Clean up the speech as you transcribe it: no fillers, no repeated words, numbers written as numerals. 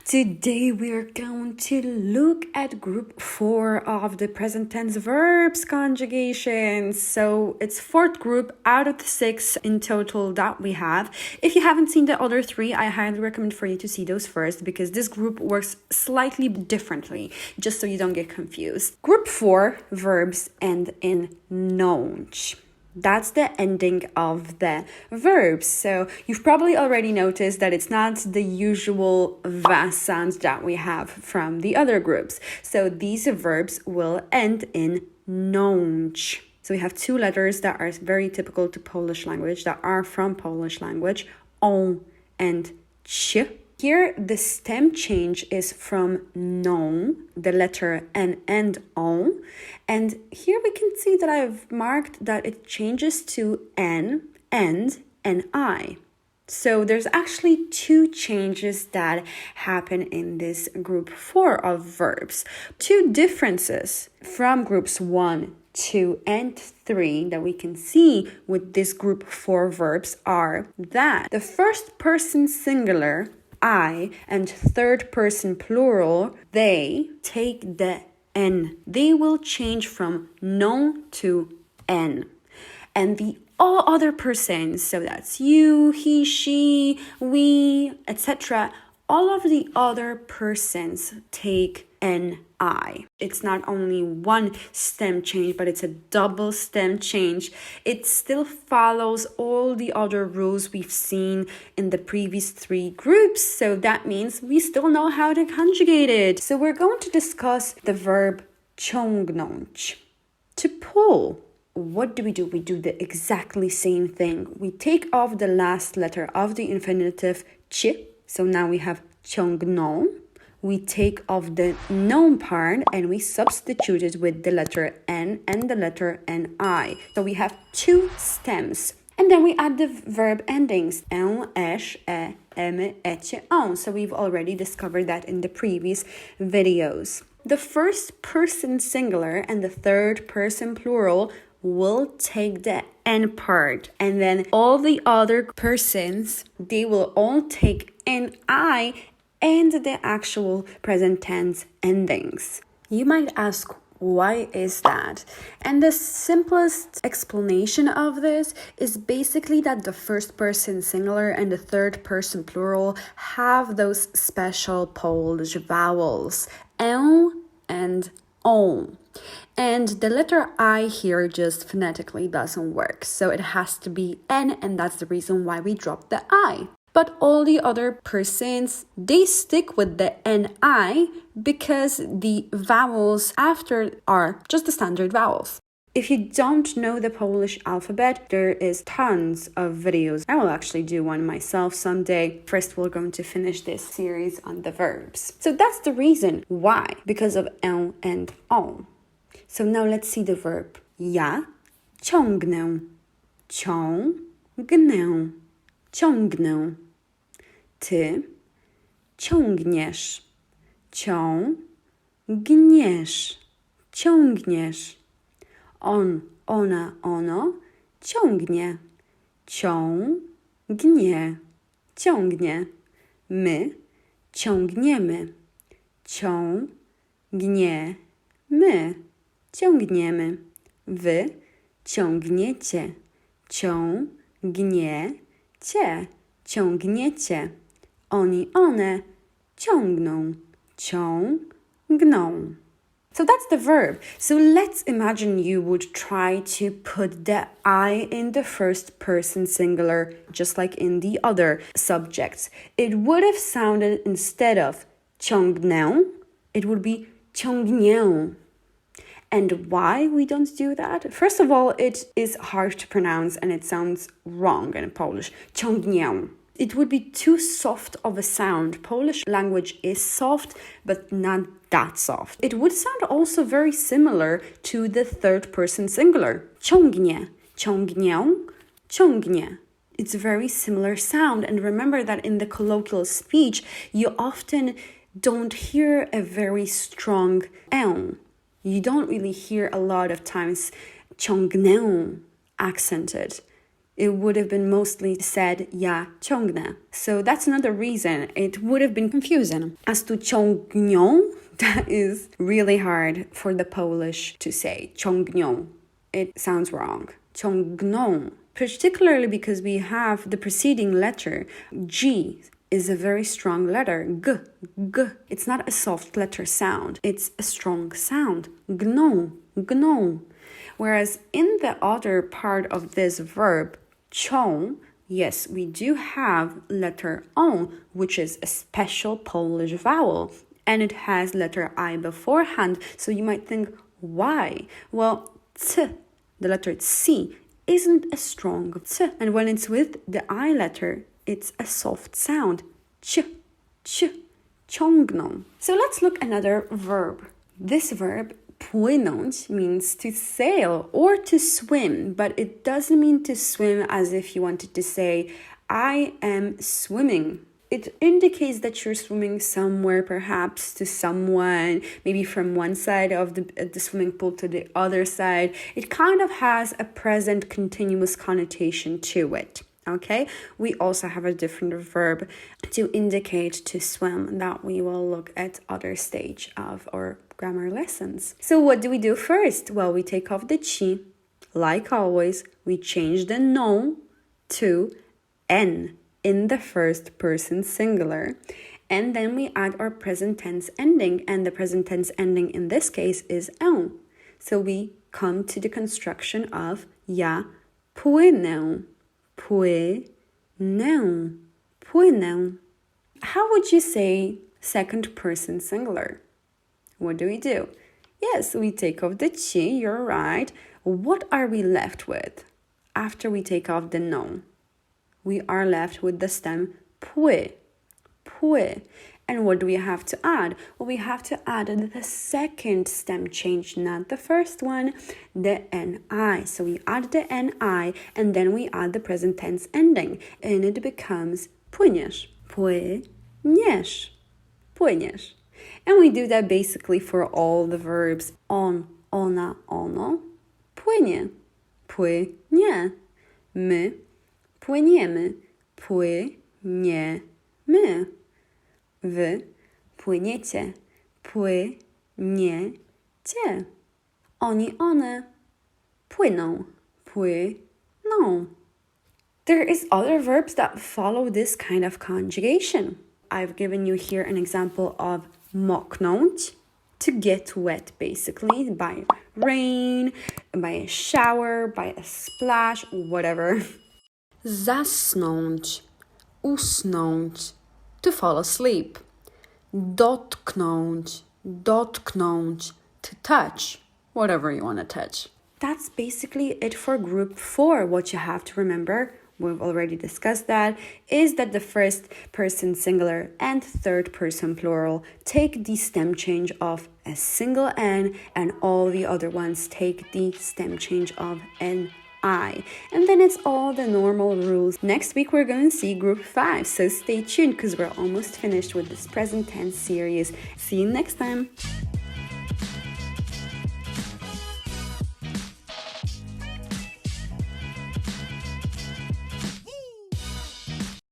Today we're going to look at group 4 of the present tense verbs conjugations. So it's fourth group out of the 6 in total that we have. If you haven't seen the other 3, I highly recommend for you to see those first because this group works slightly differently, just so you don't get confused. Group 4 verbs end in nonch. That's the ending of the verbs. So you've probably already noticed that it's not the usual vast sounds that we have from the other groups. So these verbs will end in nonch. So we have 2 letters that are very typical to Polish language, that are from Polish language, on and ch. Here, the stem change is from non, the letter N and on. And here we can see that I've marked that it changes to N, and I. So there's actually 2 changes that happen in this group 4 of verbs. 2 differences from groups 1, 2, and 3 that we can see with this group 4 verbs are that the first person singular, I, and third person plural, they take the N. They will change from non to N. And the all other persons, so that's you, he, she, we, etc., all of the other persons take NI. It's not only one stem change, but it's a double stem change. It still follows all the other rules we've seen in the previous 3 groups. So that means we still know how to conjugate it. So we're going to discuss the verb ciągnąć. To pull. What do? We do the exactly same thing. We take off the last letter of the infinitive ch. So now we have ciągną. We take off the known part and we substitute it with the letter N and the letter NI. So we have 2 stems. And then we add the verb endings. En, esh, e, emy, ecie, on. So we've already discovered that in the previous videos. The first person singular and the third person plural will take the N part. And then all the other persons, they will all take NI and the actual present tense endings. You might ask, why is that? And the simplest explanation of this is basically that the first person singular and the third person plural have those special Polish vowels, en and on. And the letter I here just phonetically doesn't work. So it has to be N, and that's the reason why we dropped the I. But all the other persons, they stick with the NI because the vowels after are just the standard vowels. If you don't know the Polish alphabet, there is tons of videos. I will actually do one myself someday. First, we're going to finish this series on the verbs. So that's the reason why, because of en and on. So now let's see the verb. Ja ciągnę, ciągnę, ciągnę. Ty ciągniesz, ciągniesz, ciągniesz. On, ona, ono ciągnie, ciągnie, ciągnie. My ciągniemy, ciągniemy, ciągniemy. Wy ciągniecie, ciągniecie, ciągniecie. Oni, one ciągną, ciągną. So that's the verb. So let's imagine you would try to put the I in the first person singular, just like in the other subjects. It would have sounded, instead of ciągnę, it would be ciągnię. And why we don't do that? First of all, it is hard to pronounce and it sounds wrong in Polish. Ciągnię. It would be too soft of a sound. Polish language is soft, but not that soft. It would sound also very similar to the third person singular. Ciągnie, ciągnię, ciągnie. It's a very similar sound. And remember that in the colloquial speech, you often don't hear a very strong en. You don't really hear a lot of times ciągnę accented. it would have been mostly said ja ciągnę. So that's another reason it would have been confusing. As to ciągnią, that is really hard for the Polish to say. Ciągnią. It sounds wrong. Ciągną. Particularly because we have the preceding letter, G, is a very strong letter, G, G. It's not a soft letter sound, it's a strong sound, gną, gną. Whereas in the other part of this verb, cią, yes, we do have letter on, which is a special Polish vowel, and it has letter I beforehand, so you might think, why? Well, t, the letter C, isn't a strong t, and when it's with the I letter, it's a soft sound. Ch, ch, ciągną. So let's look another verb. This verb, płynąć, means to sail or to swim, but it doesn't mean to swim as if you wanted to say, I am swimming. It indicates that you're swimming somewhere, perhaps to someone, maybe from one side of the swimming pool to the other side. It kind of has a present continuous connotation to it. Okay, we also have a different verb to indicate to swim that we will look at other stage of our grammar lessons. So what do we do first? Well, we take off the ci. Like always, we change the no to n in the first person singular. And then we add our present tense ending, and the present tense ending in this case is ę. So we come to the construction of ja płynę. Płynę, płynę. How would you say second person singular? What do? Yes, we take off the ci, you're right. What are we left with after we take off the no? We are left with the stem pły, pły. And what do we have to add? Well, we have to add the second stem change, not the first one, the ni. So we add the ni, and then we add the present tense ending, and it becomes płyniesz, płyniesz, płyniesz. And we do that basically for all the verbs on, ona, ono, płynie, płynie, my, płyniemy, płyniemy. Wy płyniecie, płyniecie. Oni, one płyną, płyną. There is other verbs that follow this kind of conjugation. I've given you here an example of moknąć, to get wet basically, by rain, by a shower, by a splash, whatever. Zasnąć, usnąć, to fall asleep. Dotknąć, dotknąć, to touch, whatever you want to touch. That's basically it for group 4. What you have to remember, we've already discussed that, is that the first person singular and third person plural take the stem change of a single N, and all the other ones take the stem change of an I. And then it's all the normal rules. Next week we're going to see group 5, so stay tuned because we're almost finished with this present tense series. See you next time.